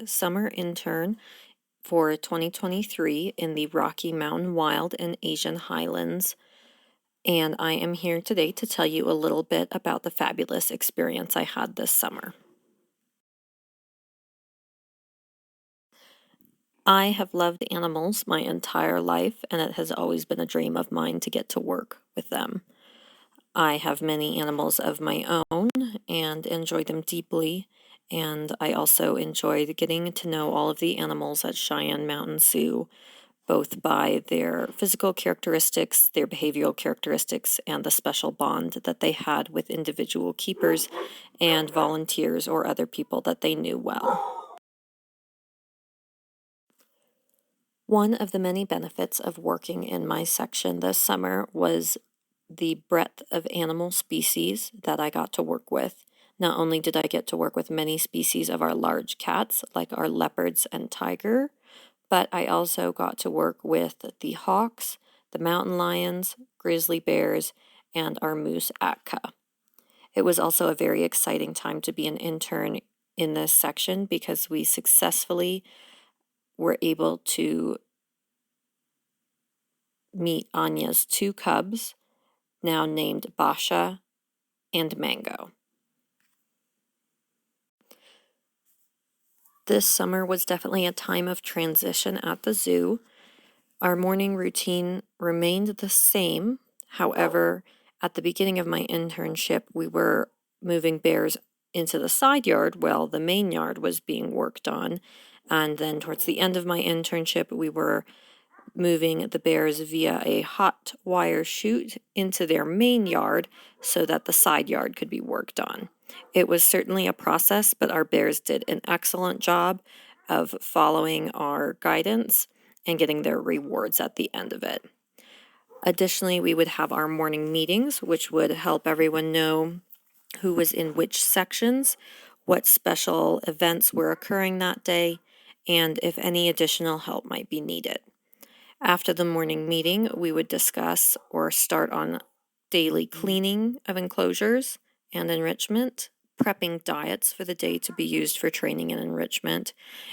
summer intern for 2023 in the Rocky Mountain Wild and Asian Highlands, and I am here today to tell you a little bit about the fabulous experience I had this summer. I have loved animals my entire life, and it has always been a dream of mine to get to work with them. I have many animals of my own and enjoy them deeply, and I also enjoyed getting to know all of the animals at Cheyenne Mountain Zoo, both by their physical characteristics, their behavioral characteristics, and the special bond that they had with individual keepers and volunteers or other people that they knew well. One of the many benefits of working in my section this summer was the breadth of animal species that I got to work with. Not only did I get to work with many species of our large cats, like our leopards and tiger, but I also got to work with the hawks, the mountain lions, grizzly bears, and our moose Atka. It was also a very exciting time to be an intern in this section because we successfully were able to meet Anya's two cubs, now named Basha and Mango. This summer was definitely a time of transition at the zoo. Our morning routine remained the same. However, at the beginning of my internship, we were moving bears into the side yard while the main yard was being worked on. And then towards the end of my internship, we were moving the bears via a hot wire chute into their main yard so that the side yard could be worked on. It was certainly a process, but our bears did an excellent job of following our guidance and getting their rewards at the end of it. Additionally, we would have our morning meetings, which would help everyone know who was in which sections, what special events were occurring that day, and if any additional help might be needed. After the morning meeting, we would discuss or start on daily cleaning of enclosures and enrichment, prepping diets for the day to be used for training and enrichment,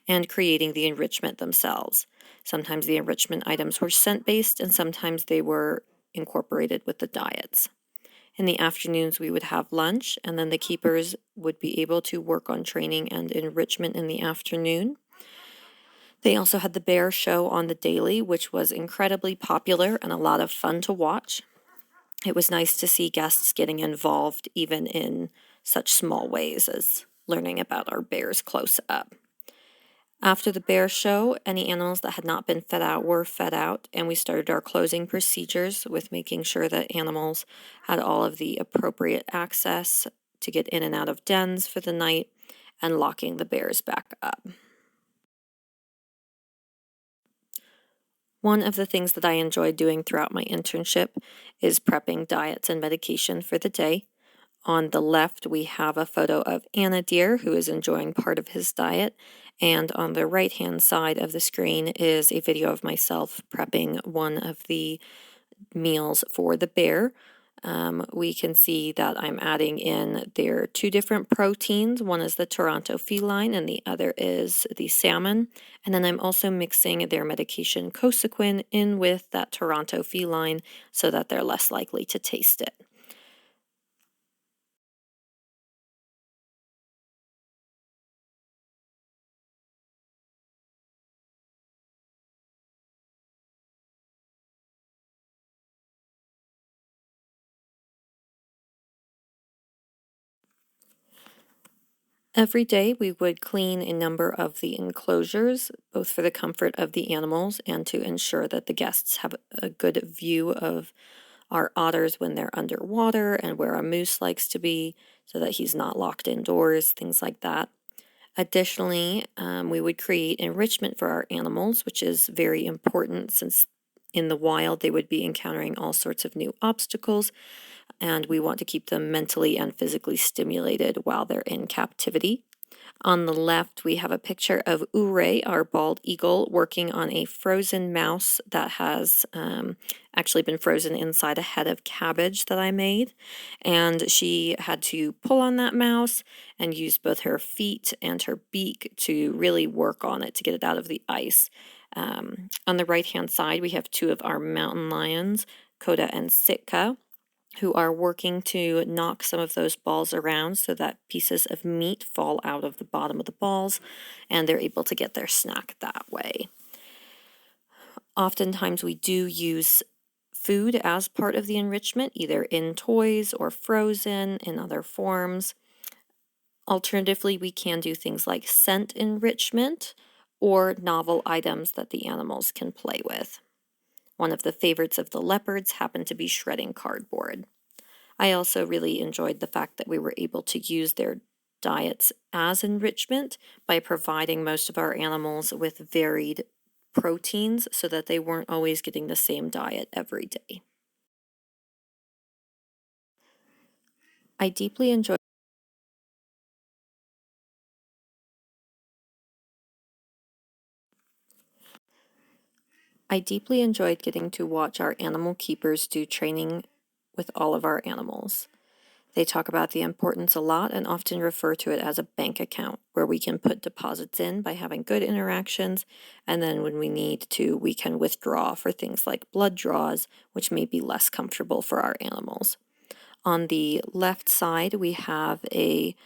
and creating the enrichment themselves. Sometimes the enrichment items were scent-based, and sometimes they were incorporated with the diets. In the afternoons, we would have lunch, and then the keepers would be able to work on training and enrichment in the afternoon. They also had the bear show on the daily, which was incredibly popular and a lot of fun to watch. It was nice to see guests getting involved even in such small ways as learning about our bears close up. After the bear show, any animals that had not been fed out were fed out, and we started our closing procedures with making sure that animals had all of the appropriate access to get in and out of dens for the night and locking the bears back up. One of the things that I enjoyed doing throughout my internship is prepping diets and medication for the day. On the left, we have a photo of Anna Deer, who is enjoying part of his diet, and on the right-hand side of the screen is a video of myself prepping one of the meals for the bear. We can see that I'm adding in their two different proteins. One is the Toronto feline and the other is the salmon. And then I'm also mixing their medication Cosequin in with that Toronto feline so that they're less likely to taste it. Every day we would clean a number of the enclosures, both for the comfort of the animals and to ensure that the guests have a good view of our otters when they're underwater and where a moose likes to be so that he's not locked indoors, things like that. Additionally, we would create enrichment for our animals, which is very important since in the wild they would be encountering all sorts of new obstacles, and we want to keep them mentally and physically stimulated while they're in captivity. On the left, we have a picture of Ure, our bald eagle, working on a frozen mouse that has actually been frozen inside a head of cabbage that I made. And she had to pull on that mouse and use both her feet and her beak to really work on it to get it out of the ice. On the right-hand side, we have two of our mountain lions, Coda and Sitka, who are working to knock some of those balls around so that pieces of meat fall out of the bottom of the balls and they're able to get their snack that way. Oftentimes we do use food as part of the enrichment, either in toys or frozen in other forms. Alternatively, we can do things like scent enrichment or novel items that the animals can play with. One of the favorites of the leopards happened to be shredding cardboard. I also really enjoyed the fact that we were able to use their diets as enrichment by providing most of our animals with varied proteins so that they weren't always getting the same diet every day. I deeply enjoyed getting to watch our animal keepers do training with all of our animals. They talk about the importance a lot and often refer to it as a bank account where we can put deposits in by having good interactions, and then when we need to, we can withdraw for things like blood draws, which may be less comfortable for our animals. On the left side, we have a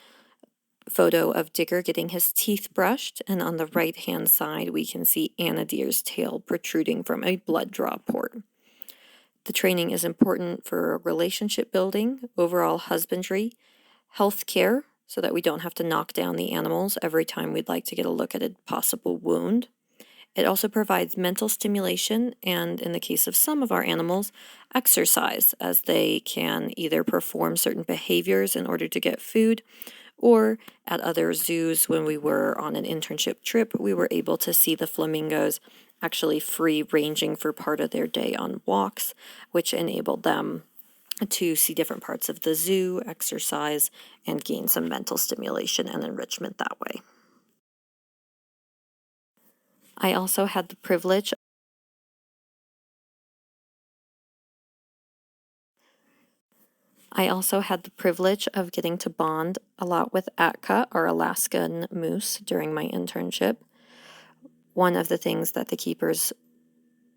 photo of Digger getting his teeth brushed, and on the right-hand side, we can see Anna Deer's tail protruding from a blood draw port. The training is important for relationship building, overall husbandry, health care, so that we don't have to knock down the animals every time we'd like to get a look at a possible wound. It also provides mental stimulation and, in the case of some of our animals, exercise, as they can either perform certain behaviors in order to get food, or at other zoos when we were on an internship trip, we were able to see the flamingos actually free ranging for part of their day on walks, which enabled them to see different parts of the zoo, exercise, and gain some mental stimulation and enrichment that way. I also had the privilege of getting to bond a lot with Atka, our Alaskan moose, during my internship. One of the things that the keepers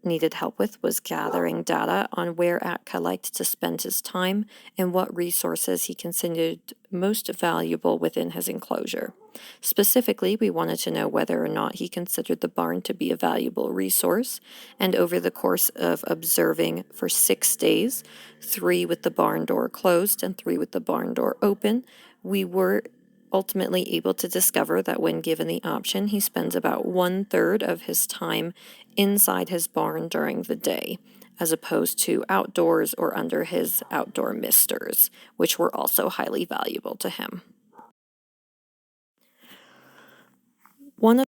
needed help with was gathering data on where Atka liked to spend his time and what resources he considered most valuable within his enclosure. Specifically, we wanted to know whether or not he considered the barn to be a valuable resource, and over the course of observing for 6 days, 3 with the barn door closed and 3 with the barn door open, we were ultimately able to discover that when given the option, he spends about 1/3 of his time inside his barn during the day, as opposed to outdoors or under his outdoor misters, which were also highly valuable to him. One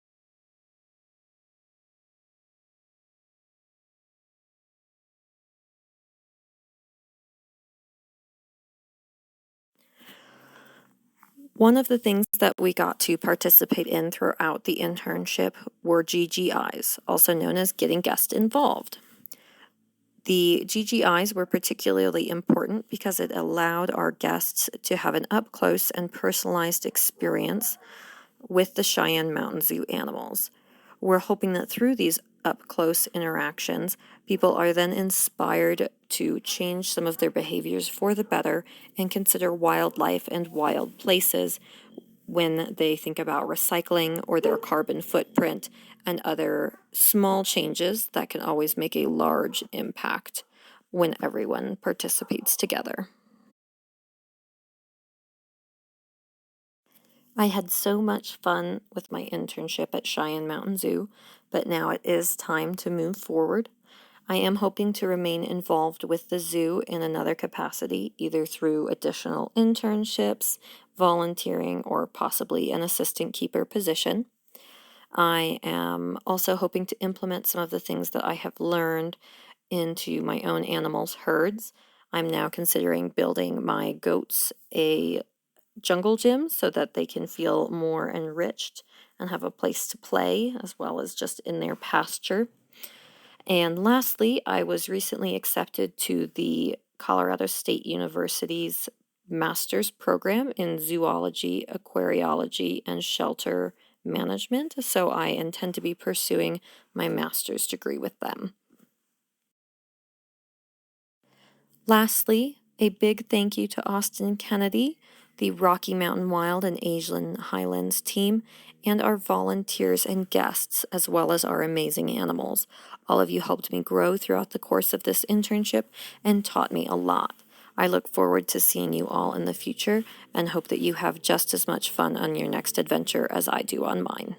of the things that we got to participate in throughout the internship were GGIs, also known as getting guests involved. The GGIs were particularly important because it allowed our guests to have an up-close and personalized experience with the Cheyenne Mountain Zoo animals. We're hoping that through these up-close interactions, people are then inspired to change some of their behaviors for the better and consider wildlife and wild places when they think about recycling or their carbon footprint and other small changes that can always make a large impact when everyone participates together. I had so much fun with my internship at Cheyenne Mountain Zoo, but now it is time to move forward. I am hoping to remain involved with the zoo in another capacity, either through additional internships, volunteering, or possibly an assistant keeper position. I am also hoping to implement some of the things that I have learned into my own animals' herds. I'm now considering building my goats a jungle gym so that they can feel more enriched and have a place to play as well as just in their pasture. And lastly, I was recently accepted to the Colorado State University's master's program in zoology, aquariology, and shelter management. So I intend to be pursuing my master's degree with them. Lastly, a big thank you to Austin Kennedy, the Rocky Mountain Wild and Asian Highlands team, and our volunteers and guests, as well as our amazing animals. All of you helped me grow throughout the course of this internship and taught me a lot. I look forward to seeing you all in the future and hope that you have just as much fun on your next adventure as I do on mine.